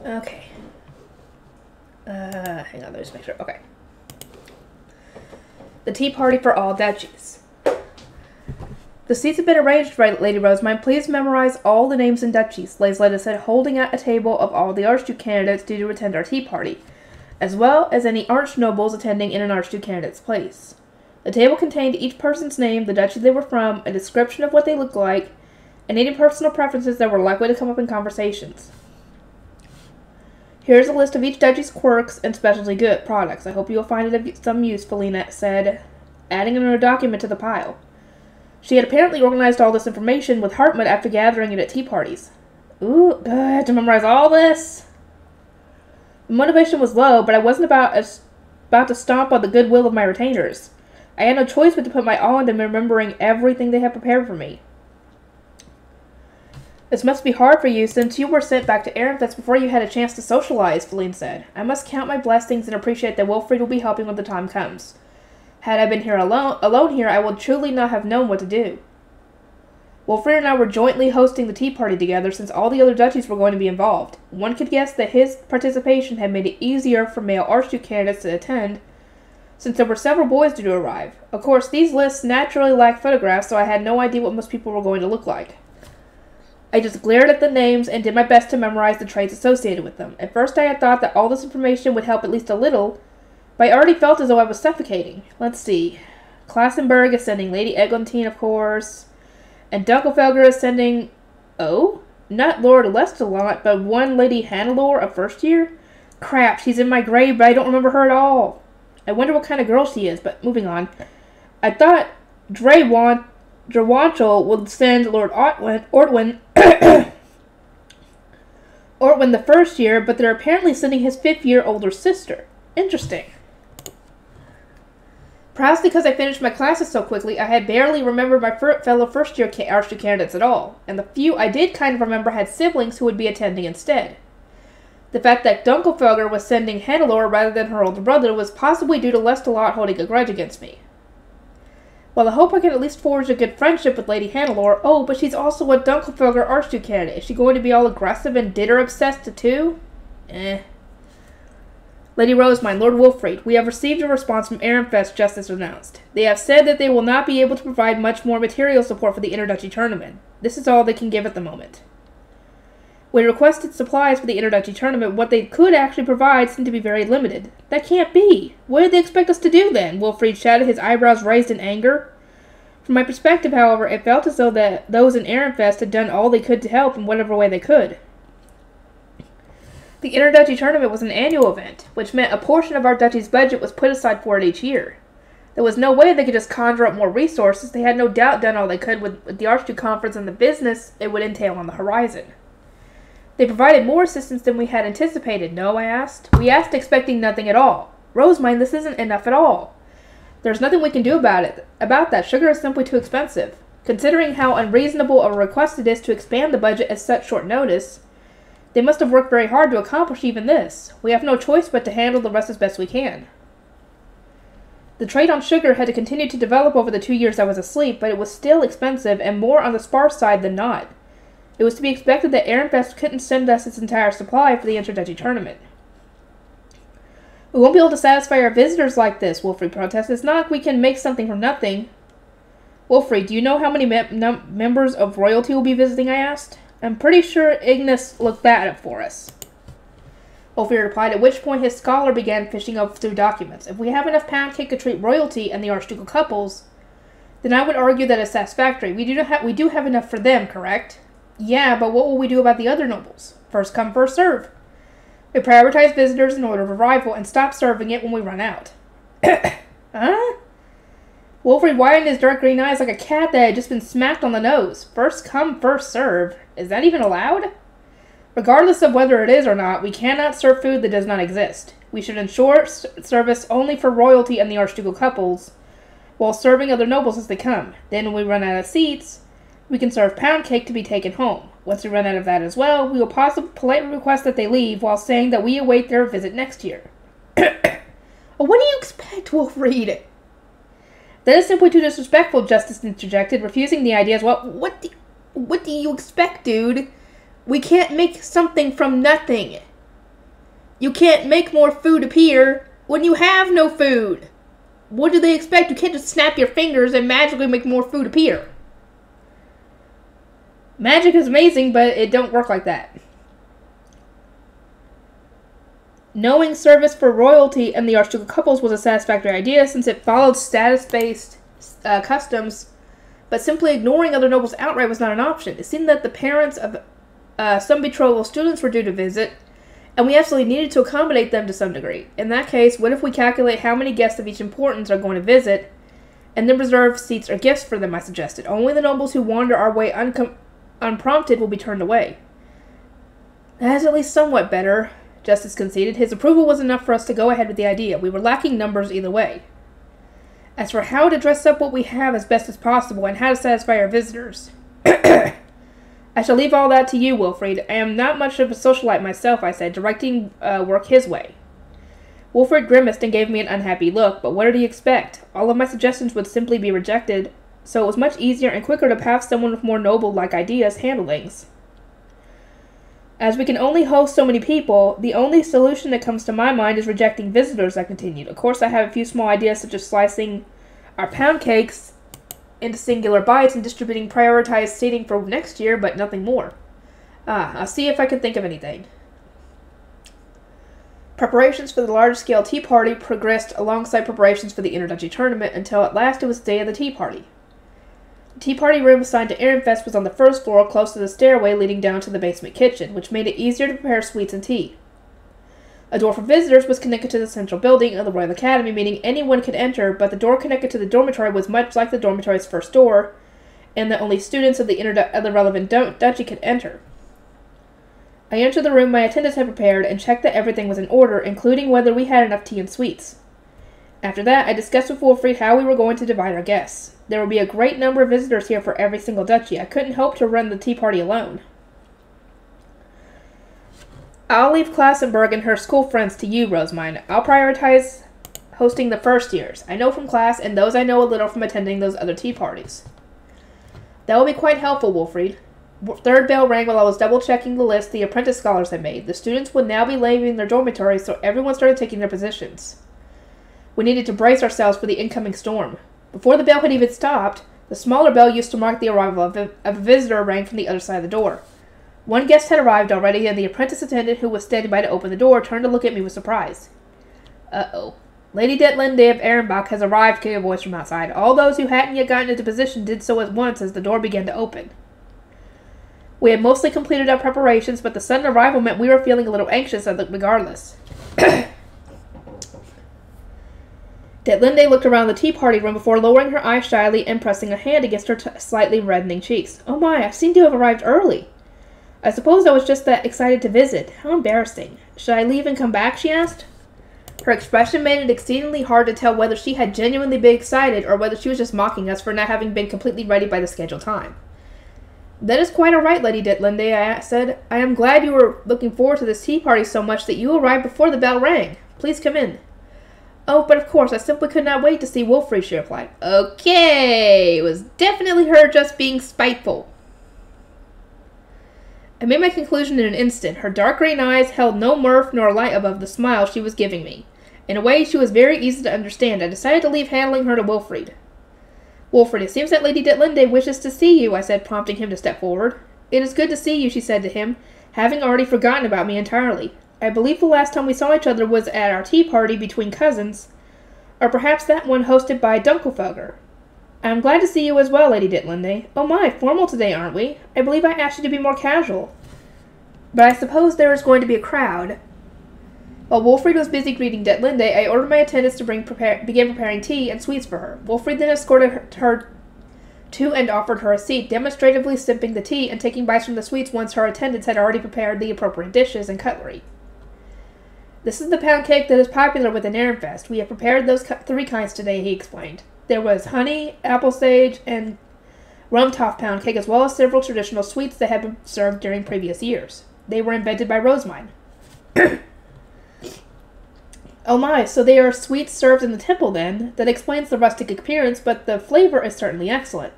Okay. Hang on, let me just make sure. Okay. The tea party for all duchies. The seats have been arranged, right, Lady Rosemine. Please memorize all the names and duchies, Lady said, holding at a table of all the Archduke candidates due to attend our tea party, as well as any archnobles attending in an Archduke candidate's place. The table contained each person's name, the duchy they were from, a description of what they looked like, and any personal preferences that were likely to come up in conversations. Here's a list of each duchy's quirks and specialty good products. I hope you'll find it of some use, Felina said, adding another document to the pile. She had apparently organized all this information with Hartmut after gathering it at tea parties. Ooh, I had to memorize all this. The motivation was low, but I wasn't about to stomp on the goodwill of my retainers. I had no choice but to put my all into remembering everything they had prepared for me. This must be hard for you, since you were sent back to Ehrenfest before you had a chance to socialize, Feline said. I must count my blessings and appreciate that Wilfried will be helping when the time comes. Had I been here alone here, I would truly not have known what to do. Wilfried and I were jointly hosting the tea party together, since all the other duchies were going to be involved. One could guess that his participation had made it easier for male Archduke candidates to attend, since there were several boys due to arrive. Of course, these lists naturally lack photographs, so I had no idea what most people were going to look like. I just glared at the names and did my best to memorize the traits associated with them. At first I had thought that all this information would help at least a little, but I already felt as though I was suffocating. Let's see. Klassenberg is sending Lady Eglantine, of course. And Dunkelfelger is sending... Oh? Not Lord Lestalot, but one Lady Hannelore of first year? Crap, she's in my grave, but I don't remember her at all. I wonder what kind of girl she is, but moving on. I thought Drawanchel would send Lord Ortwin Ortwin the first year, but they're apparently sending his 5th-year older sister. Interesting. Perhaps because I finished my classes so quickly, I had barely remembered my fellow first-year Archduke candidates at all, and the few I did kind of remember had siblings who would be attending instead. The fact that Dunkelfelger was sending Hannelore rather than her older brother was possibly due to Lestalot holding a grudge against me. Well, I hope I can at least forge a good friendship with Lady Hannelore. Oh, but she's also a Dunkelfelger Archduke candidate. Is she going to be all aggressive and Ditter-obsessed too? Lady Rosemine, Lord Wilfried, we have received a response from Ehrenfest just as announced. They have said that they will not be able to provide much more material support for the Interduchy tournament. This is all they can give at the moment. When requested supplies for the Interduchy tournament, what they could actually provide seemed to be very limited. That can't be. What did they expect us to do then? Wilfried shouted, his eyebrows raised in anger. From my perspective, however, it felt as though that those in Ehrenfest had done all they could to help in whatever way they could. The Interduchy tournament was an annual event, which meant a portion of our duchy's budget was put aside for it each year. There was no way they could just conjure up more resources. They had no doubt done all they could with the Archduke Conference and the business it would entail on the horizon. They provided more assistance than we had anticipated. No, I asked. We asked expecting nothing at all. Rosemine, this isn't enough at all. There's nothing we can do about that. Sugar is simply too expensive. Considering how unreasonable a request it is to expand the budget at such short notice, they must have worked very hard to accomplish even this. We have no choice but to handle the rest as best we can. The trade on sugar had to continue to develop over the 2 years I was asleep, but it was still expensive and more on the sparse side than not. It was to be expected that Ehrenfest couldn't send us its entire supply for the Interduchy tournament. We won't be able to satisfy our visitors like this, Wilfried protested. It's not like we can make something from nothing. Wilfried, do you know how many members of royalty will be visiting, I asked. I'm pretty sure Ignis looked that up for us. Wilfried replied, at which point his scholar began fishing up through documents. If we have enough pound cake to treat royalty and the archducal couples, then I would argue that it's satisfactory. We do have enough for them, correct? Yeah, but what will we do about the other nobles? First come, first serve. We prioritize visitors in order of arrival and stop serving it when we run out. Huh? Wilfried widened his dark green eyes like a cat that had just been smacked on the nose. First come, first serve. Is that even allowed? Regardless of whether it is or not, we cannot serve food that does not exist. We should ensure service only for royalty and the archducal couples, while serving other nobles as they come. Then when we run out of seats, we can serve pound cake to be taken home. Once we run out of that as well, we will politely request that they leave while saying that we await their visit next year. What do you expect, Wilfried? That is simply too disrespectful, Justice interjected, refusing the idea as well. What do you expect, dude? We can't make something from nothing. You can't make more food appear when you have no food. What do they expect? You can't just snap your fingers and magically make more food appear. Magic is amazing, but it don't work like that. Knowing service for royalty and the archducal couples was a satisfactory idea since it followed status-based customs, but simply ignoring other nobles outright was not an option. It seemed that the parents of some betrothal students were due to visit, and we absolutely needed to accommodate them to some degree. In that case, what if we calculate how many guests of each importance are going to visit, and then reserve seats or gifts for them, I suggested. Only the nobles who wander our way unprompted will be turned away. That is at least somewhat better, Justice conceded. His approval was enough for us to go ahead with the idea. We were lacking numbers either way. As for how to dress up what we have as best as possible and how to satisfy our visitors, I shall leave all that to you, Wilfrid. I am not much of a socialite myself, I said, directing work his way. Wilfrid grimaced and gave me an unhappy look, but what did he expect? All of my suggestions would simply be rejected, so it was much easier and quicker to have someone with more noble-like ideas handle things. As we can only host so many people, the only solution that comes to my mind is rejecting visitors, I continued. Of course, I have a few small ideas such as slicing our pound cakes into singular bites and distributing prioritized seating for next year, but nothing more. I'll see if I can think of anything. Preparations for the large-scale tea party progressed alongside preparations for the Interduchy tournament until at last it was the day of the tea party. The tea party room assigned to Ehrenfest was on the first floor, close to the stairway leading down to the basement kitchen, which made it easier to prepare sweets and tea. A door for visitors was connected to the central building of the Royal Academy, meaning anyone could enter, but the door connected to the dormitory was much like the dormitory's first door, and that only students of the relevant duchy could enter. I entered the room my attendants had prepared and checked that everything was in order, including whether we had enough tea and sweets. After that, I discussed with Wilfrid how we were going to divide our guests. There would be a great number of visitors here for every single duchy. I couldn't hope to run the tea party alone. I'll leave Klassenberg and her school friends to you, Rosemine. I'll prioritize hosting the first years. I know from class, and those I know a little from attending those other tea parties. That will be quite helpful, Wilfrid. Third bell rang while I was double-checking the list the apprentice scholars had made. The students would now be leaving their dormitories, so everyone started taking their positions. We needed to brace ourselves for the incoming storm. Before the bell had even stopped, the smaller bell used to mark the arrival of a visitor rang from the other side of the door. One guest had arrived already, and the apprentice attendant who was standing by to open the door turned to look at me with surprise. Uh-oh. Lady Detlinde of Ehrenbach has arrived, came a voice from outside. All those who hadn't yet gotten into position did so at once as the door began to open. We had mostly completed our preparations, but the sudden arrival meant we were feeling a little anxious regardless. Detlinde looked around the tea party room before lowering her eyes shyly and pressing a hand against her slightly reddening cheeks. Oh my, I seem to have arrived early. I suppose I was just that excited to visit. How embarrassing. Should I leave and come back, she asked. Her expression made it exceedingly hard to tell whether she had genuinely been excited or whether she was just mocking us for not having been completely ready by the scheduled time. That is quite all right, Lady Detlinde, I said. I am glad you were looking forward to this tea party so much that you arrived before the bell rang. Please come in. Oh, but of course, I simply could not wait to see Wilfrid, she replied. Okay, it was definitely her just being spiteful. I made my conclusion in an instant. Her dark green eyes held no mirth nor light above the smile she was giving me. In a way, she was very easy to understand. I decided to leave handling her to Wilfrid. Wilfrid, it seems that Lady Detlinde wishes to see you, I said, prompting him to step forward. It is good to see you, she said to him, having already forgotten about me entirely. I believe the last time we saw each other was at our tea party between cousins, or perhaps that one hosted by Dunkelfelger. I am glad to see you as well, Lady Detlinde. Oh my, formal today, aren't we? I believe I asked you to be more casual. But I suppose there is going to be a crowd. While Wilfrid was busy greeting Detlinde, I ordered my attendants to begin preparing tea and sweets for her. Wilfrid then escorted her to and offered her a seat, demonstratively sipping the tea and taking bites from the sweets once her attendants had already prepared the appropriate dishes and cutlery. This is the pound cake that is popular within Ehrenfest. We have prepared those three kinds today, he explained. There was honey, apple sage, and rum-toffed pound cake, as well as several traditional sweets that had been served during previous years. They were invented by Rosemine. Oh my, so they are sweets served in the temple then? That explains the rustic appearance, but the flavor is certainly excellent.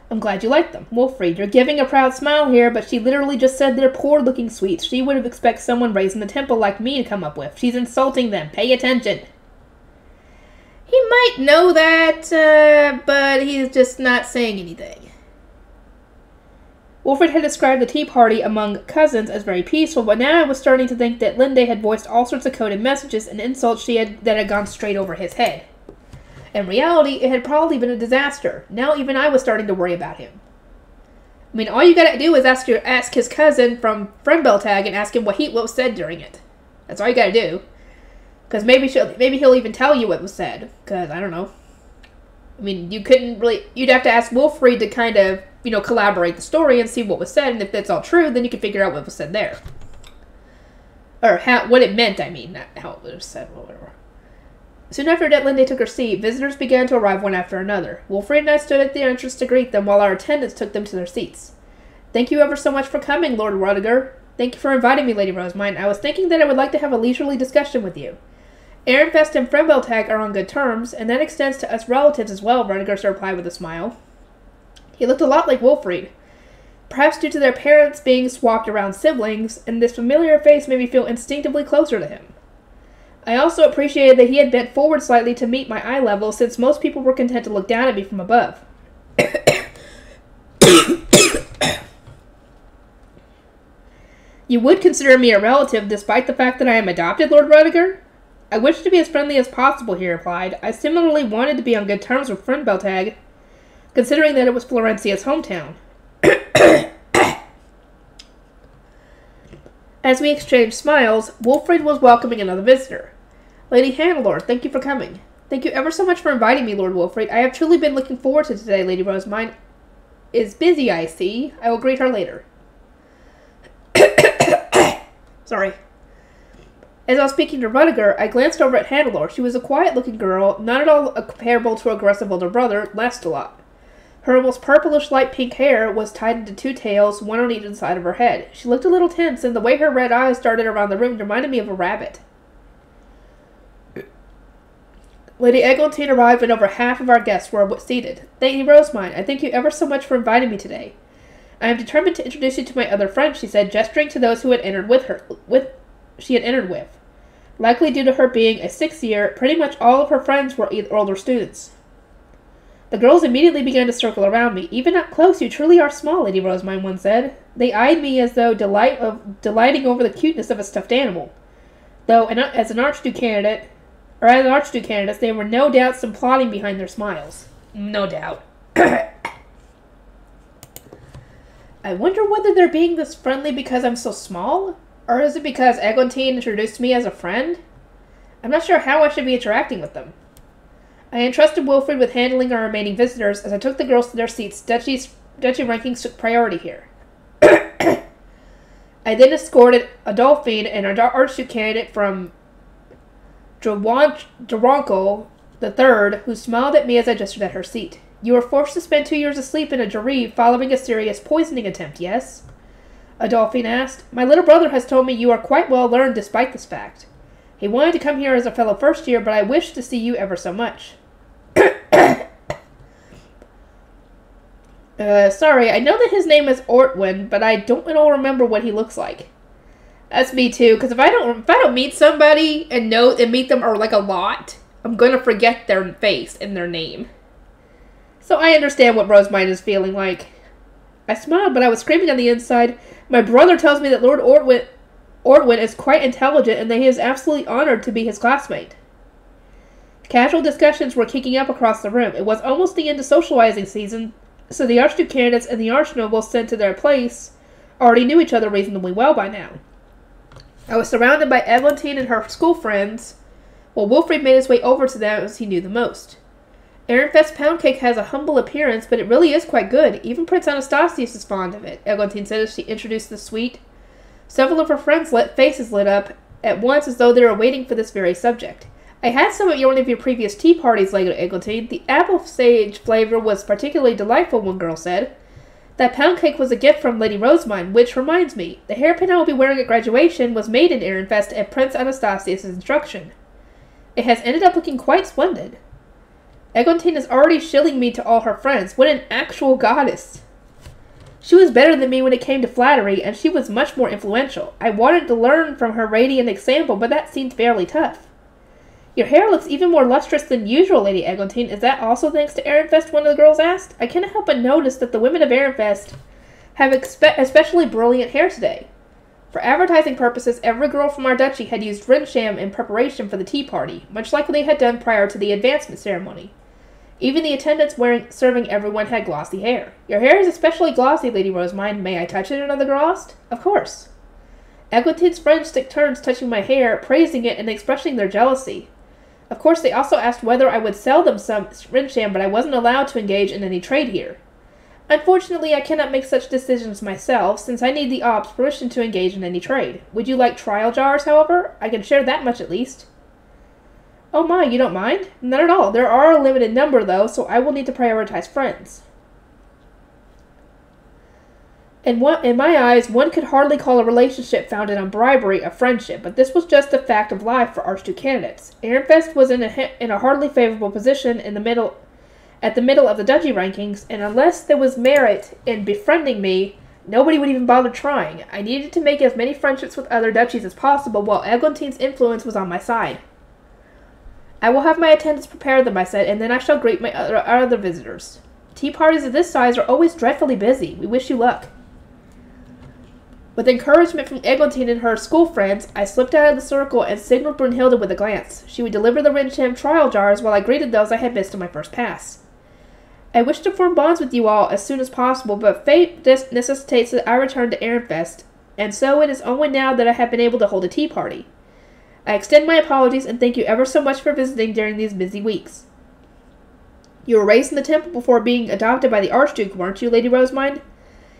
I'm glad you like them. Wolfried, you're giving a proud smile here, but she literally just said they're poor-looking sweets she would have expected someone raised in the temple like me to come up with. She's insulting them. Pay attention. He might know that, but he's just not saying anything. Wolfried had described the tea party among cousins as very peaceful, but now I was starting to think that Linde had voiced all sorts of coded messages and insults that had gone straight over his head. In reality, it had probably been a disaster. Now even I was starting to worry about him. I mean, all you gotta do is ask his cousin from Fullmetal and ask him what was said during it. That's all you gotta do. Because maybe he'll even tell you what was said. Because, I don't know. I mean, you'd have to ask Wolfried to kind of, collaborate the story and see what was said, and if that's all true, then you can figure out what was said there. Or what it meant, I mean, not how it was said, whatever. Soon after that Linde took her seat, visitors began to arrive one after another. Wolfried and I stood at the entrance to greet them while our attendants took them to their seats. Thank you ever so much for coming, Lord Rudiger. Thank you for inviting me, Lady Rosemine. I was thinking that I would like to have a leisurely discussion with you. Ehrenfest and Fullmetal are on good terms, and that extends to us relatives as well, Rudiger replied with a smile. He looked a lot like Wolfried, perhaps due to their parents being swapped around siblings, and this familiar face made me feel instinctively closer to him. I also appreciated that he had bent forward slightly to meet my eye level, since most people were content to look down at me from above. You would consider me a relative, despite the fact that I am adopted, Lord Rudiger? I wish to be as friendly as possible, he replied. I similarly wanted to be on good terms with Fullmetal, considering that it was Florencia's hometown. As we exchanged smiles, Wolfried was welcoming another visitor. Lady Hannelore, thank you for coming. Thank you ever so much for inviting me, Lord Wolfried. I have truly been looking forward to today. Lady Rosemine is busy, I see. I will greet her later. Sorry. As I was speaking to Rudiger, I glanced over at Hannelore. She was a quiet-looking girl, not at all comparable to her aggressive older brother, Lancelot. Her almost purplish light pink hair was tied into two tails, one on each side of her head. She looked a little tense, and the way her red eyes darted around the room reminded me of a rabbit. Lady Eglantine arrived, and over half of our guests were seated. Lady Rosemine, I thank you ever so much for inviting me today. I am determined to introduce you to my other friends, she said, gesturing to those who had entered with. Likely due to her being a 6th year, pretty much all of her friends were older students. The girls immediately began to circle around me. Even up close, you truly are small, Lady Rosemine once said. They eyed me as though delighting over the cuteness of a stuffed animal. Though, as an Archduke candidate, there were no doubt some plotting behind their smiles. No doubt. I wonder whether they're being this friendly because I'm so small? Or is it because Eglantine introduced me as a friend? I'm not sure how I should be interacting with them. I entrusted Wilfrid with handling our remaining visitors as I took the girls to their seats. Duchy rankings took priority here. I then escorted Adolphine and our Archduke candidate from Duranko III, who smiled at me as I gestured at her seat. You were forced to spend 2 years asleep in a jaree following a serious poisoning attempt, yes? Adolphine asked. My little brother has told me you are quite well learned despite this fact. He wanted to come here as a fellow first year, but I wish to see you ever so much. Sorry, I know that his name is Ortwin, but I don't at all remember what he looks like. That's me too, because if I don't meet somebody and meet them or like a lot, I'm gonna forget their face and their name. So I understand what Rosemine is feeling like. I smiled, but I was screaming on the inside. My brother tells me that Lord Ortwin is quite intelligent and that he is absolutely honored to be his classmate. Casual discussions were kicking up across the room. It was almost the end of socializing season, so the Archduke candidates and the Archnobles sent to their place already knew each other reasonably well by now. I was surrounded by Eglantine and her school friends, while Wolfried made his way over to them as he knew the most. Ehrenfest pound cake has a humble appearance, but it really is quite good. Even Prince Anastasius is fond of it, Eglantine said as she introduced the sweet. Several of her friends' faces lit up at once as though they were waiting for this very subject. I had some at one of your previous tea parties, Lady Eglantine. The apple sage flavor was particularly delightful, one girl said. That pound cake was a gift from Lady Rosemine, which reminds me, the hairpin I will be wearing at graduation was made in Ehrenfest at Prince Anastasius' instruction. It has ended up looking quite splendid. Eglantine is already shilling me to all her friends. What an actual goddess. She was better than me when it came to flattery, and she was much more influential. I wanted to learn from her radiant example, but that seemed fairly tough. Your hair looks even more lustrous than usual, Lady Eglantine. Is that also thanks to Ehrenfest? One of the girls asked. I cannot help but notice that the women of Ehrenfest have especially brilliant hair today. For advertising purposes, every girl from our duchy had used Rinsham in preparation for the tea party, much like they had done prior to the advancement ceremony. Even the attendants serving everyone had glossy hair. Your hair is especially glossy, Lady Rosemine. May I touch it? Another girl asked. Of course. Eglantine's friends took turns touching my hair, praising it, and expressing their jealousy. Of course, they also asked whether I would sell them some Rinsham, but I wasn't allowed to engage in any trade here. Unfortunately, I cannot make such decisions myself, since I need the Ops' permission to engage in any trade. Would you like trial jars, however? I can share that much at least. Oh my, you don't mind? Not at all. There are a limited number, though, so I will need to prioritize friends. In my eyes, one could hardly call a relationship founded on bribery a friendship, but this was just a fact of life for Archduke candidates. Ehrenfest was in a hardly favorable position at the middle of the duchy rankings, and unless there was merit in befriending me, nobody would even bother trying. I needed to make as many friendships with other duchies as possible, while Eglantine's influence was on my side. I will have my attendants prepare them, I said, and then I shall greet my other visitors. Tea parties of this size are always dreadfully busy. We wish you luck. With encouragement from Eglantine and her school friends, I slipped out of the circle and signaled Brunhilde with a glance. She would deliver the Rinsham trial jars while I greeted those I had missed on my first pass. I wish to form bonds with you all as soon as possible, but fate necessitates that I return to Ehrenfest, and so it is only now that I have been able to hold a tea party. I extend my apologies and thank you ever so much for visiting during these busy weeks. You were raised in the temple before being adopted by the Archduke, weren't you, Lady Rosemine?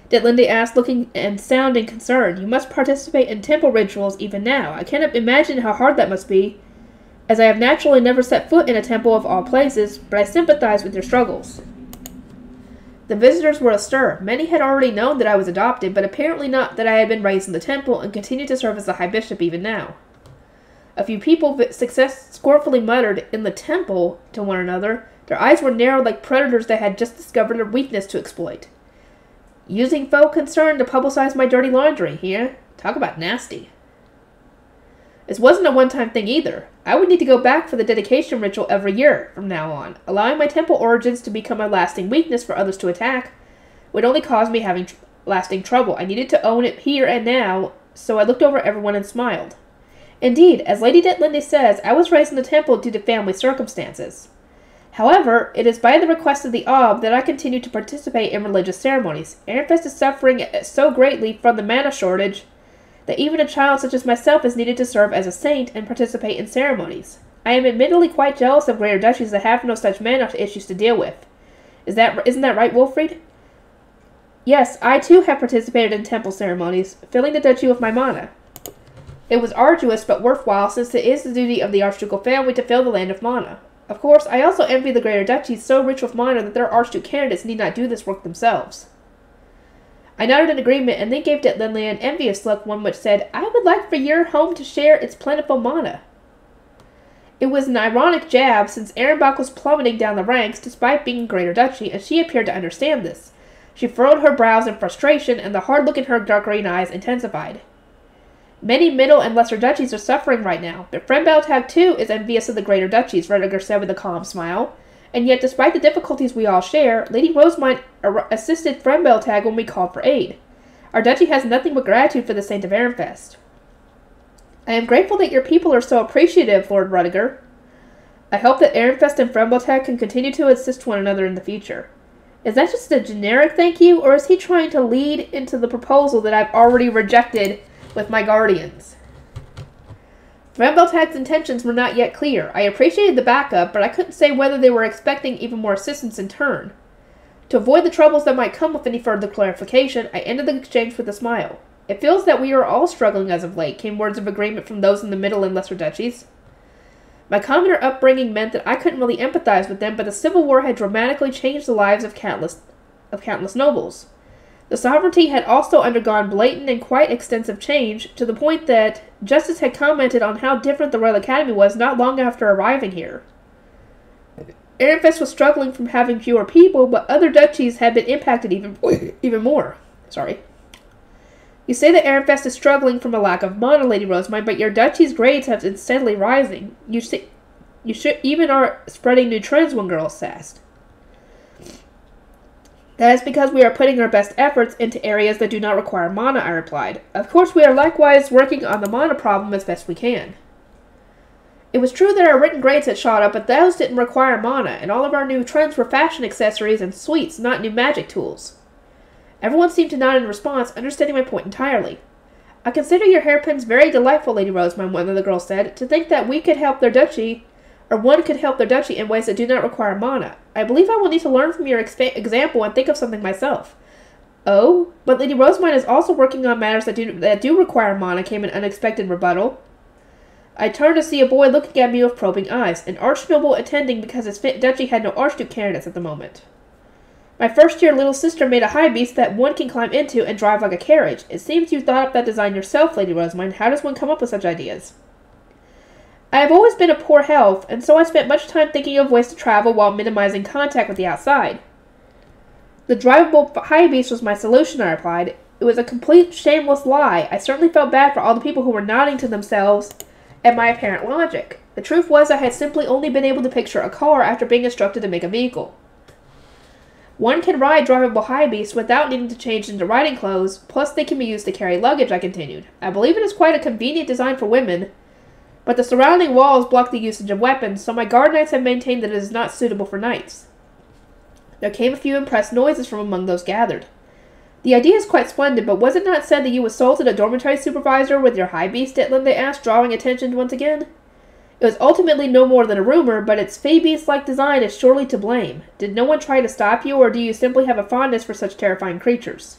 Detlinde asked, looking and sounding concerned. You must participate in temple rituals even now. I cannot imagine how hard that must be, as I have naturally never set foot in a temple of all places, but I sympathize with your struggles. The visitors were astir. Many had already known that I was adopted, but apparently not that I had been raised in the temple and continued to serve as the High Bishop even now. A few people scornfully muttered, "In the temple," to one another. Their eyes were narrowed like predators that had just discovered a weakness to exploit. Using faux concern to publicize my dirty laundry, here. Talk about nasty. This wasn't a one-time thing either. I would need to go back for the dedication ritual every year from now on. Allowing my temple origins to become a lasting weakness for others to attack would only cause me having lasting trouble. I needed to own it here and now, so I looked over everyone and smiled. Indeed, as Lady Detlinde says, I was raised in the temple due to family circumstances. However, it is by the request of the Ob that I continue to participate in religious ceremonies. Ehrenfest is suffering so greatly from the mana shortage that even a child such as myself is needed to serve as a saint and participate in ceremonies. I am admittedly quite jealous of greater duchies that have no such mana issues to deal with. Isn't that right, Wolfried? Yes, I too have participated in temple ceremonies, filling the duchy with my mana. It was arduous but worthwhile, since it is the duty of the Archducal family to fill the land of mana. Of course, I also envy the greater duchies so rich with mana that their Archduke candidates need not do this work themselves. I nodded in agreement and then gave Detlinde an envious look, one which said, I would like for your home to share its plentiful mana. It was an ironic jab, since Ehrenbach was plummeting down the ranks despite being a greater duchy, and she appeared to understand this. She furrowed her brows in frustration, and the hard look in her dark green eyes intensified. Many middle and lesser duchies are suffering right now, but Frembaltag too is envious of the greater duchies, Rediger said with a calm smile. And yet, despite the difficulties we all share, Lady Rosemine assisted Frembaltag when we called for aid. Our duchy has nothing but gratitude for the Saint of Ehrenfest. I am grateful that your people are so appreciative, Lord Rediger. I hope that Ehrenfest and Frembaltag can continue to assist one another in the future. Is that just a generic thank you, or is he trying to lead into the proposal that I've already rejected with my guardians? Frembaltag's intentions were not yet clear. I appreciated the backup, but I couldn't say whether they were expecting even more assistance in turn. To avoid the troubles that might come with any further clarification, I ended the exchange with a smile. It feels that we are all struggling as of late, came words of agreement from those in the middle and lesser duchies. My commoner upbringing meant that I couldn't really empathize with them, but the Civil War had dramatically changed the lives of countless nobles. The sovereignty had also undergone blatant and quite extensive change, to the point that Justice had commented on how different the Royal Academy was not long after arriving here. Ehrenfest was struggling from having fewer people, but other duchies had been impacted even more. Sorry. You say that Ehrenfest is struggling from a lack of mana, Lady Rosemine, but your duchy's grades have been steadily rising. You should even are spreading new trends, one girl sassed. That is because we are putting our best efforts into areas that do not require mana, I replied. Of course, we are likewise working on the mana problem as best we can. It was true that our written grades had shot up, but those didn't require mana, and all of our new trends were fashion accessories and sweets, not new magic tools. Everyone seemed to nod in response, understanding my point entirely. I consider your hairpins very delightful, Lady Rosemine, one of the girls said. To think that we could help their duchy, or one could help their duchy in ways that do not require mana. I believe I will need to learn from your example and think of something myself. Oh, but Lady Rosemine is also working on matters that do require mana, came an unexpected rebuttal. I turned to see a boy looking at me with probing eyes, an archnoble attending because his duchy had no archduke candidates at the moment. My first-year little sister made a high beast that one can climb into and drive like a carriage. It seems you thought up that design yourself, Lady Rosemine. How does one come up with such ideas? I have always been of poor health, and so I spent much time thinking of ways to travel while minimizing contact with the outside. The drivable high beast was my solution, I replied. It was a complete shameless lie. I certainly felt bad for all the people who were nodding to themselves at my apparent logic. The truth was I had simply only been able to picture a car after being instructed to make a vehicle. One can ride drivable high beasts without needing to change into riding clothes, plus they can be used to carry luggage, I continued. I believe it is quite a convenient design for women, but the surrounding walls block the usage of weapons, so my guard knights have maintained that it is not suitable for knights. There came a few impressed noises from among those gathered. The idea is quite splendid, but was it not said that you assaulted a dormitory supervisor with your high beast, Linde asked, drawing attention once again? It was ultimately no more than a rumor, but its fey-beast-like design is surely to blame. Did no one try to stop you, or do you simply have a fondness for such terrifying creatures?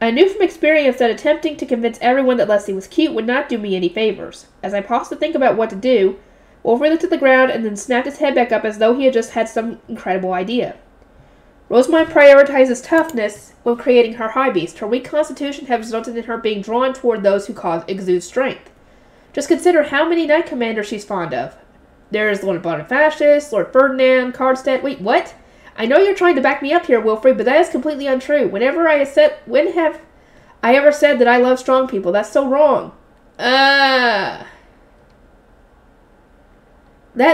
I knew from experience that attempting to convince everyone that Leslie was cute would not do me any favors. As I paused to think about what to do, Wolfrey looked at the ground and then snapped his head back up as though he had just had some incredible idea. Rosemine prioritizes toughness when creating her high beast. Her weak constitution has resulted in her being drawn toward those who exude strength. Just consider how many knight commanders she's fond of. There's Lord Bonifacius, Lord Ferdinand, Cardstead. Wait, what? I know you're trying to back me up here, Wilfred, but that is completely untrue. When have I ever said that I love strong people? That's so wrong. That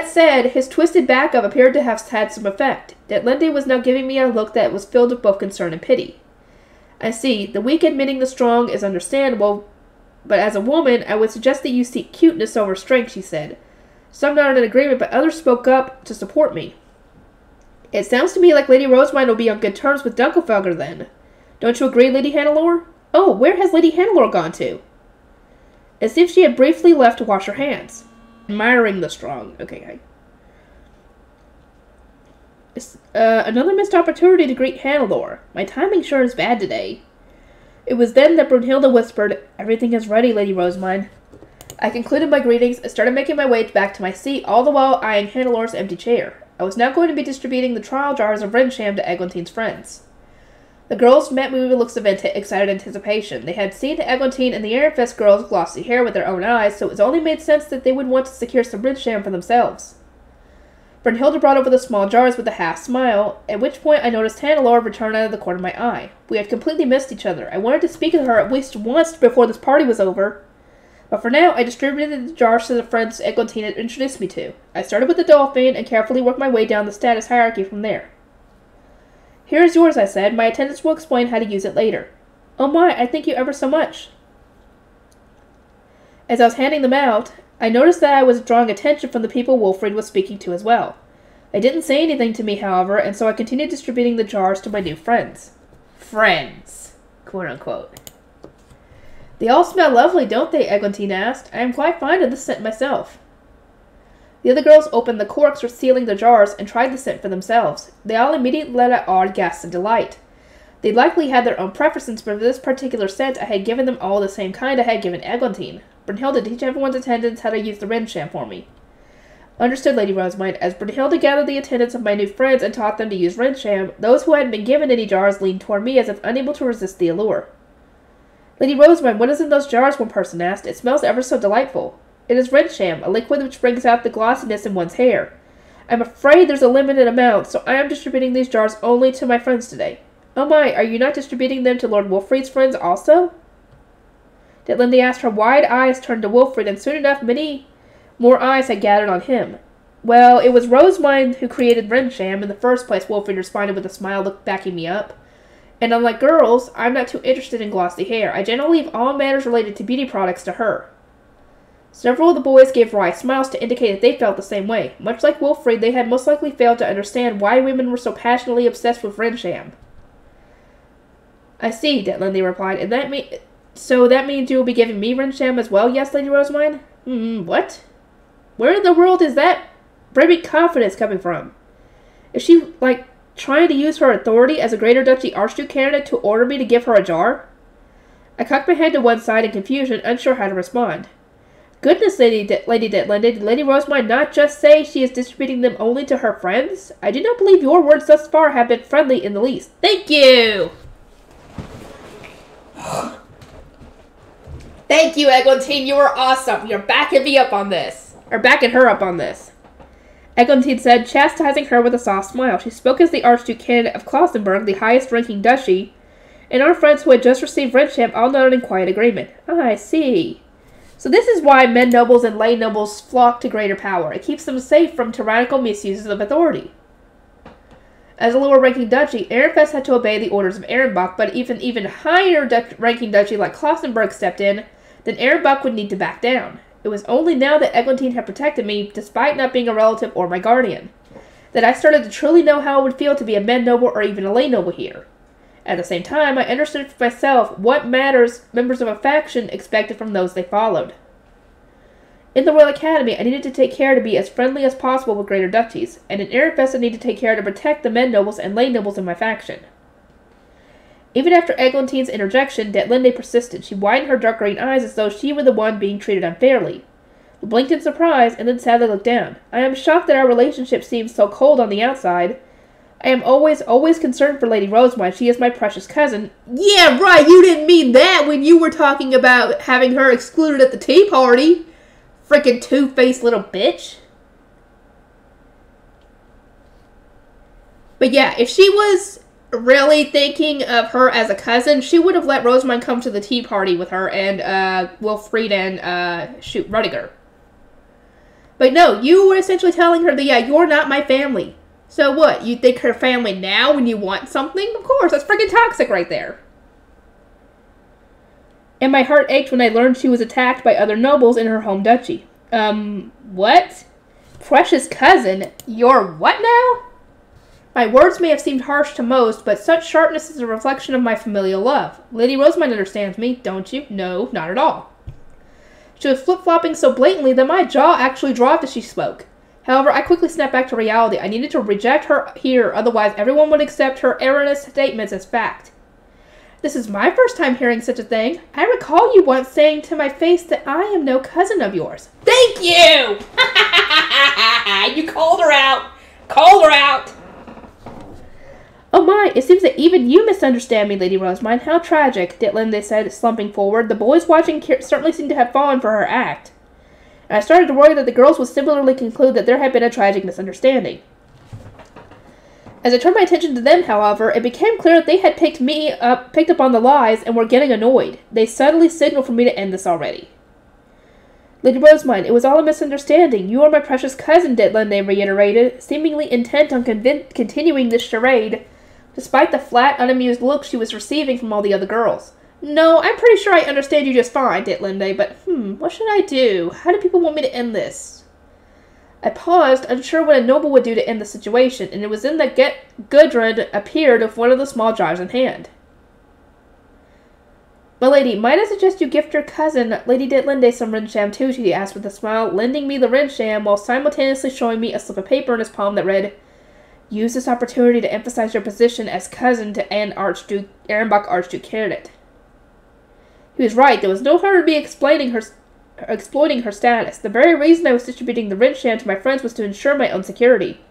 said, his twisted backup appeared to have had some effect. Linde was now giving me a look that was filled with both concern and pity. I see. The weak admitting the strong is understandable, but as a woman, I would suggest that you seek cuteness over strength, she said. Some nodded in agreement, but others spoke up to support me. It sounds to me like Lady Rosemine will be on good terms with Dunkelfelger then. Don't you agree, Lady Hannelore? Oh, where has Lady Hannelore gone to? As if she had briefly left to wash her hands. Admiring the strong. Okay. Another missed opportunity to greet Hannelore. My timing sure is bad today. It was then that Brunhilde whispered, "Everything is ready, Lady Rosemine." I concluded my greetings and started making my way back to my seat, all the while eyeing Hannelore's empty chair. I was now going to be distributing the trial jars of Rensham to Eglantine's friends. The girls met me with looks of excited anticipation. They had seen Eglantine and the Ehrenfest girls' glossy hair with their own eyes, so it only made sense that they would want to secure some Rensham for themselves. Brunhilde brought over the small jars with a half-smile, at which point I noticed Hannelore return out of the corner of my eye. We had completely missed each other. I wanted to speak to her at least once before this party was over. But for now, I distributed the jars to the friends Eglantine had introduced me to. I started with the dolphin and carefully worked my way down the status hierarchy from there. "Here is yours," I said. "My attendants will explain how to use it later." "Oh my, I thank you ever so much." As I was handing them out, I noticed that I was drawing attention from the people Wilfred was speaking to as well. They didn't say anything to me, however, and so I continued distributing the jars to my new friends. Friends, quote-unquote. "They all smell lovely, don't they?" Eglantine asked. "I am quite fond of the scent myself." The other girls opened the corks for sealing the jars and tried the scent for themselves. They all immediately let out odd gasps of delight. They likely had their own preferences, but for this particular scent, I had given them all the same kind I had given Eglantine. Brunhilde, teach everyone's attendants how to use the Rensham for me. Understood, Lady Rosemine. As Brunhilde gathered the attendants of my new friends and taught them to use Rensham, those who hadn't been given any jars leaned toward me as if unable to resist the allure. "Lady Rosemine, what is in those jars?" one person asked. "It smells ever so delightful." "It is Rensham, a liquid which brings out the glossiness in one's hair. I'm afraid there's a limited amount, so I am distributing these jars only to my friends today. Oh my, are you not distributing them to Lord Wolfried's friends also? Detlinde asked. Her wide eyes turned to Wolfried, and soon enough many more eyes had gathered on him. Well, it was Rosemine who created Rensham in the first place, Wolfried responded with a smile, backing me up. And unlike girls, I'm not too interested in glossy hair. I generally leave all matters related to beauty products to her. Several of the boys gave wry smiles to indicate that they felt the same way. Much like Wolfried, they had most likely failed to understand why women were so passionately obsessed with Rensham. I see, Detlinde replied. And so that means you will be giving me Rensham as well, yes, Lady Rosemine? What? Where in the world is that brimming confidence coming from? Is she, trying to use her authority as a Greater Duchy Archduke candidate to order me to give her a jar? I cocked my head to one side in confusion, unsure how to respond. Goodness, Lady Detlinde, did Lady Rosemine not just say she is distributing them only to her friends? I do not believe your words thus far have been friendly in the least. Thank you! Thank you, Eglantine. You were awesome. You're backing me up on this. Or backing her up on this. Eglantine said, chastising her with a soft smile. She spoke as the Archduke candidate of Klausenburg, the highest-ranking duchy, and our friends who had just received Rensham all nodded in quiet agreement. I see. So this is why men nobles and lay nobles flock to greater power. It keeps them safe from tyrannical misuses of authority. As a lower-ranking duchy, Ehrenfest had to obey the orders of Ehrenbach, but if an even higher-ranking duchy like Klausenburg stepped in, then Ehrenbach would need to back down. It was only now that Eglantine had protected me, despite not being a relative or my guardian, that I started to truly know how it would feel to be a men noble or even a lay noble here. At the same time, I understood for myself what matters members of a faction expected from those they followed. In the Royal Academy, I needed to take care to be as friendly as possible with greater duchies, and in Ehrenfest I needed to take care to protect the men nobles and lay nobles in my faction. Even after Eglantine's interjection, Detlinde persisted. She widened her dark green eyes as though she were the one being treated unfairly. I blinked in surprise, and then sadly looked down. I am shocked that our relationship seems so cold on the outside. I am always concerned for Lady Rosemine. She is my precious cousin. Yeah, right, you didn't mean that when you were talking about having her excluded at the tea party. Frickin' two-faced little bitch. But yeah, if she was really thinking of her as a cousin, she would have let Rosemine come to the tea party with her and Wilfried and Rudiger. But no, you were essentially telling her that, yeah, you're not my family. So what, you think her family now when you want something? Of course, that's freaking toxic right there. And my heart ached when I learned she was attacked by other nobles in her home duchy. What? Precious cousin? You're what now? My words may have seemed harsh to most, but such sharpness is a reflection of my familial love. Lady Rosemine understands me, don't you? No, not at all. She was flip-flopping so blatantly that my jaw actually dropped as she spoke. However, I quickly snapped back to reality. I needed to reject her here, otherwise everyone would accept her erroneous statements as fact. This is my first time hearing such a thing. I recall you once saying to my face that I am no cousin of yours. Thank you! You called her out! Called her out! Oh my, it seems that even you misunderstand me, Lady Rosemine. How tragic, Detlinde said, slumping forward. The boys watching certainly seemed to have fallen for her act. And I started to worry that the girls would similarly conclude that there had been a tragic misunderstanding. As I turned my attention to them, however, it became clear that they had picked up on the lies and were getting annoyed. They subtly signaled for me to end this already. Lady Rosemine, it was all a misunderstanding. You are my precious cousin, Detlinde reiterated, seemingly intent on continuing this charade, despite the flat, unamused look she was receiving from all the other girls. No, I'm pretty sure I understand you just fine, Detlinde, but what should I do? How do people want me to end this? I paused, unsure what a noble would do to end the situation, and it was then that Gudrun appeared with one of the small jars in hand. My lady, might I suggest you gift your cousin, Lady Detlinde, some Rensham too, she asked with a smile, lending me the Rensham while simultaneously showing me a slip of paper in his palm that read, Use this opportunity to emphasize your position as cousin to an Ehrenbach Archduke candidate. He was right. There was no harm in me exploiting her status. The very reason I was distributing the Rensham to my friends was to ensure my own security.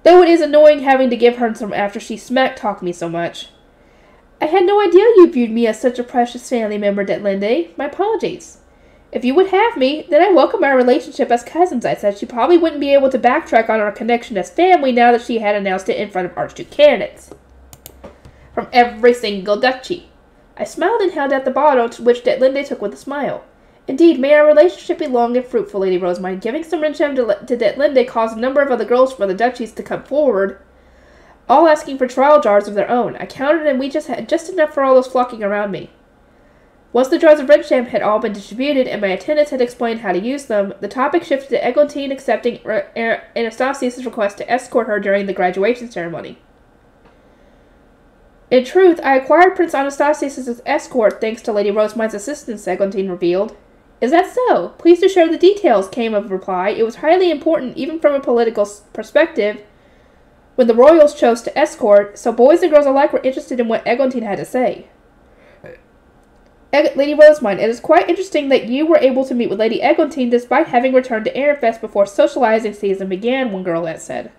Though it is annoying having to give her some after she smack-talked me so much. I had no idea you viewed me as such a precious family member, Detlinde. My apologies. If you would have me, then I welcome our relationship as cousins, I said. She probably wouldn't be able to backtrack on our connection as family now that she had announced it in front of Archduke candidates from every single duchy. I smiled and held out the bottle, to which Detlinde took with a smile. Indeed, may our relationship be long and fruitful, Lady Rosemine. Giving some Rinsham to Detlinde caused a number of other girls from the duchies to come forward, all asking for trial jars of their own. I counted, and we just had just enough for all those flocking around me. Once the jars of Rinsham had all been distributed, and my attendants had explained how to use them, the topic shifted to Eglantine accepting Anastasia's request to escort her during the graduation ceremony. In truth, I acquired Prince Anastasius' escort thanks to Lady Rosemine's assistance, Eglantine revealed. Is that so? Please do share the details, came of reply. It was highly important, even from a political perspective, when the royals chose to escort, so boys and girls alike were interested in what Eglantine had to say. Lady Rosemine, it is quite interesting that you were able to meet with Lady Eglantine despite having returned to Ehrenfest before socializing season began, one girlette said.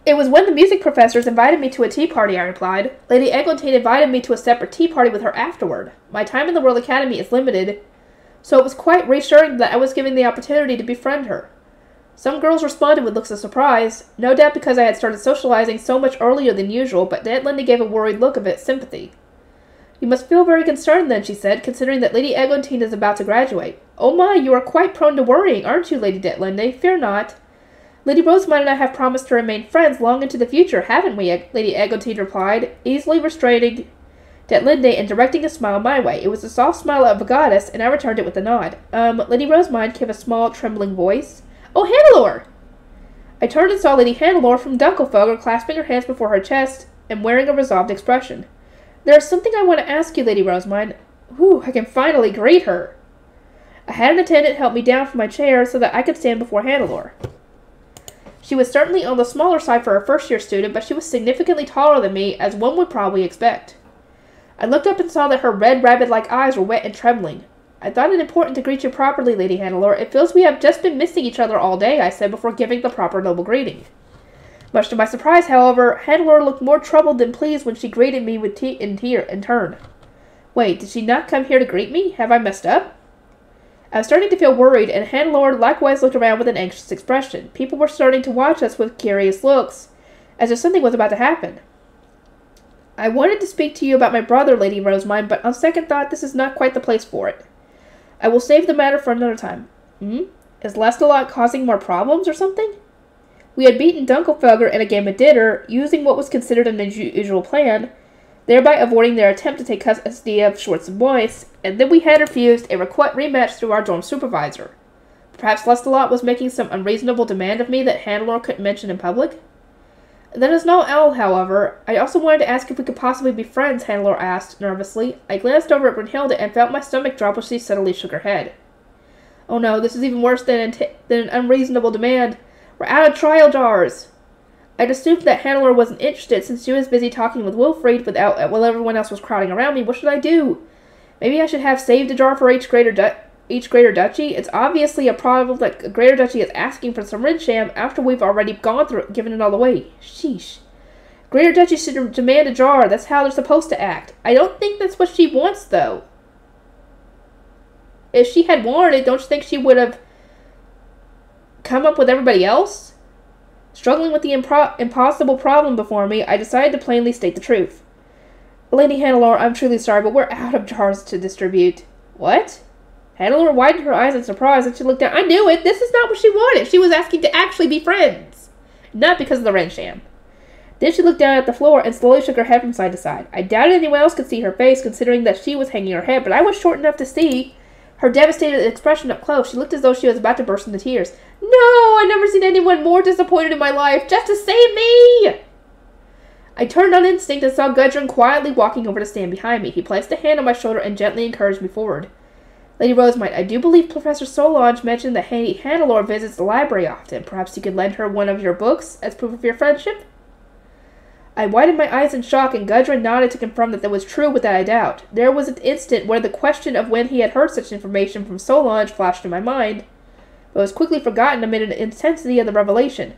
It was when the music professors invited me to a tea party, I replied. Lady Eglantine invited me to a separate tea party with her afterward. My time in the Royal Academy is limited, so it was quite reassuring that I was given the opportunity to befriend her. Some girls responded with looks of surprise, no doubt because I had started socializing so much earlier than usual, but Detlinde gave a worried look of sympathy. You must feel very concerned then, she said, considering that Lady Eglantine is about to graduate. Oh my, you are quite prone to worrying, aren't you, Lady Detlinde? Fear not. Lady Rosemine and I have promised to remain friends long into the future, haven't we? Lady Eglantine replied, easily restraining Detlinde and directing a smile my way. It was a soft smile of a goddess, and I returned it with a nod. Lady Rosemine gave a small, trembling voice. Oh, Hannelore! I turned and saw Lady Hannelore from Dunkelfelder clasping her hands before her chest and wearing a resolved expression. There is something I want to ask you, Lady Rosemine. Whew, I can finally greet her. I had an attendant help me down from my chair so that I could stand before Hannelore. She was certainly on the smaller side for a first-year student, but she was significantly taller than me, as one would probably expect. I looked up and saw that her red, rabbit-like eyes were wet and trembling. I thought it important to greet you properly, Lady Hannelore. It feels we have just been missing each other all day, I said before giving the proper noble greeting. Much to my surprise, however, Hannelore looked more troubled than pleased when she greeted me with in turn. Wait, did she not come here to greet me? Have I messed up? I was starting to feel worried, and Hannelore likewise looked around with an anxious expression. People were starting to watch us with curious looks, as if something was about to happen. I wanted to speak to you about my brother, Lady Rosemine, but on second thought, this is not quite the place for it. I will save the matter for another time. Is Lestalot causing more problems or something? We had beaten Dunkelfelder in a game of dinner, using what was considered an unusual plan, thereby avoiding their attempt to take custody of Schwartz and Boyce, and then we had refused a rematch through our dorm supervisor. Perhaps Lestalot was making some unreasonable demand of me that Hannelore couldn't mention in public? That is not all, however. I also wanted to ask if we could possibly be friends, Hannelore asked, nervously. I glanced over at Brunhilde and felt my stomach drop as she suddenly shook her head. Oh no, this is even worse than an unreasonable demand. We're out of trial jars. I'd assumed that Hannelore wasn't interested since she was busy talking with Wilfried while everyone else was crowding around me. What should I do? Maybe I should have saved a jar for each greater duchy? It's obviously a problem that a greater duchy is asking for some Rinsham after we've already gone through it, given it all away. Sheesh. Greater duchy should demand a jar. That's how they're supposed to act. I don't think that's what she wants, though. If she had wanted, don't you think she would have come up with everybody else? Struggling with the impossible problem before me, I decided to plainly state the truth. Lady Hannelore, I'm truly sorry, but we're out of jars to distribute. What? Hannelore widened her eyes in surprise and she looked down. I knew it! This is not what she wanted! She was asking to actually be friends! Not because of the Rinsham. Then she looked down at the floor and slowly shook her head from side to side. I doubted anyone else could see her face, considering that she was hanging her head, but I was short enough to see her devastated expression up close. She looked as though she was about to burst into tears. No! I've never seen anyone more disappointed in my life! Just to save me! I turned on instinct and saw Gudrun quietly walking over to stand behind me. He placed a hand on my shoulder and gently encouraged me forward. Lady Rosemite, I do believe Professor Solange mentioned that Hannelore visits the library often. Perhaps you could lend her one of your books as proof of your friendship? I widened my eyes in shock, and Gudrun nodded to confirm that was true without a doubt. There was an instant where the question of when he had heard such information from Solange flashed in my mind, but was quickly forgotten amid the intensity of the revelation.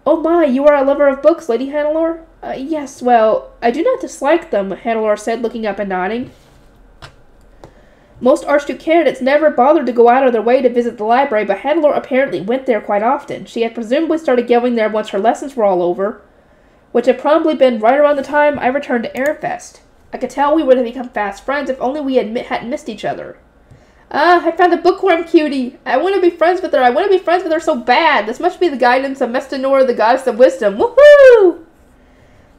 Oh my, you are a lover of books, Lady Hannelore? Yes, well, I do not dislike them, Hannelore said, looking up and nodding. Most Archduke candidates never bothered to go out of their way to visit the library, but Hannelore apparently went there quite often. She had presumably started going there once her lessons were all over, which had probably been right around the time I returned to Ehrenfest. I could tell we would have become fast friends if only we hadn't missed each other. I found a bookworm cutie. I want to be friends with her. I want to be friends with her so bad. This must be the guidance of Mestinora, the goddess of wisdom. Woohoo!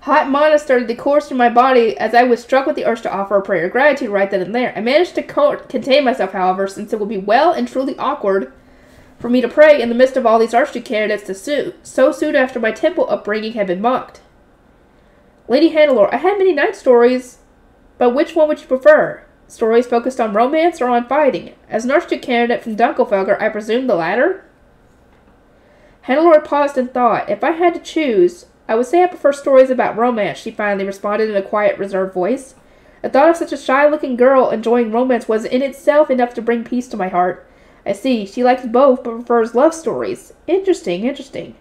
Hot mana started to course through my body as I was struck with the urge to offer a prayer of gratitude right then and there. I managed to contain myself, however, since it would be well and truly awkward for me to pray in the midst of all these Archduke candidates so soon after my temple upbringing had been mocked. Lady Hannelore, I had many night stories, but which one would you prefer? Stories focused on romance or on fighting? As an Archduke candidate from Dunkelfelger, I presume the latter? Hannelore paused and thought. If I had to choose, I would say I prefer stories about romance, she finally responded in a quiet, reserved voice. The thought of such a shy-looking girl enjoying romance was in itself enough to bring peace to my heart. I see, she likes both, but prefers love stories. Interesting, interesting.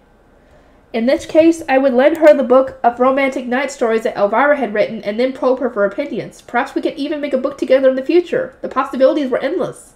In this case, I would lend her the book of romantic night stories that Elvira had written, and then probe her for opinions. Perhaps we could even make a book together in the future. The possibilities were endless.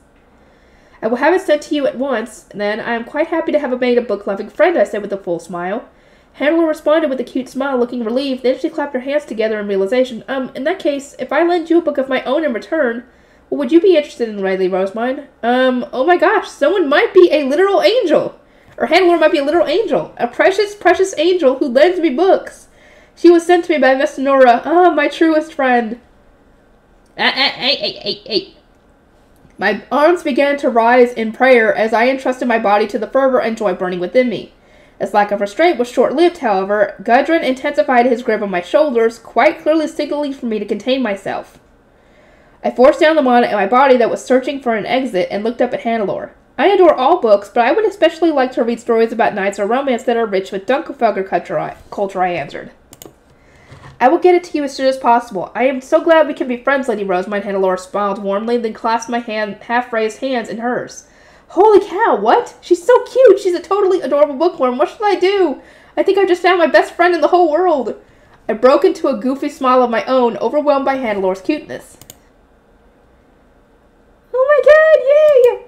I will have it sent to you at once, then. I am quite happy to have made a book-loving friend, I said with a full smile. Hannelore responded with a cute smile, looking relieved. Then she clapped her hands together in realization. In that case, if I lend you a book of my own in return, what would you be interested in, Lady Rosemine? Oh my gosh, someone might be a literal angel. Or Hannelore might be a literal angel. A precious, precious angel who lends me books. She was sent to me by Mestinora. My truest friend. My arms began to rise in prayer as I entrusted my body to the fervor and joy burning within me. Its lack of restraint was short-lived, however. Gudrun intensified his grip on my shoulders, quite clearly signaling for me to contain myself. I forced down the mana in my body that was searching for an exit and looked up at Hannelore. I adore all books, but I would especially like to read stories about knights or romance that are rich with Dunkelfelger culture, I answered. I will get it to you as soon as possible. I am so glad we can be friends, Lady Rosemine. Hannelore smiled warmly, then clasped my half-raised hands in hers. Holy cow, what? She's so cute. She's a totally adorable bookworm. What should I do? I think I just found my best friend in the whole world. I broke into a goofy smile of my own, overwhelmed by Hannelore's cuteness. Oh my god, yay!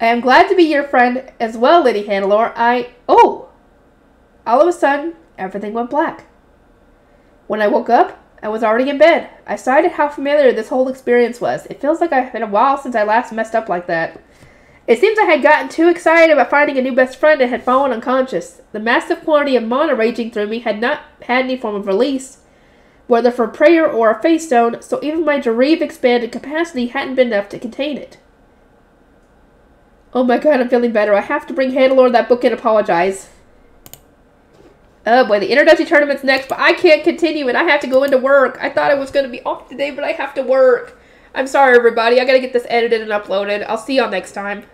I am glad to be your friend as well, Lady Hannelore. All of a sudden, everything went black. When I woke up, I was already in bed. I sighed at how familiar this whole experience was. It feels like it's been a while since I last messed up like that. It seems I had gotten too excited about finding a new best friend and had fallen unconscious. The massive quantity of mana raging through me had not had any form of release, whether for prayer or a face stone, so even my Jareve expanded capacity hadn't been enough to contain it. Oh my god, I'm feeling better. I have to bring Hannelore that book and apologize. Oh boy, the Interduchy tournament's next, but I can't continue it. I have to go into work. I thought I was going to be off today, but I have to work. I'm sorry, everybody. I gotta get this edited and uploaded. I'll see y'all next time.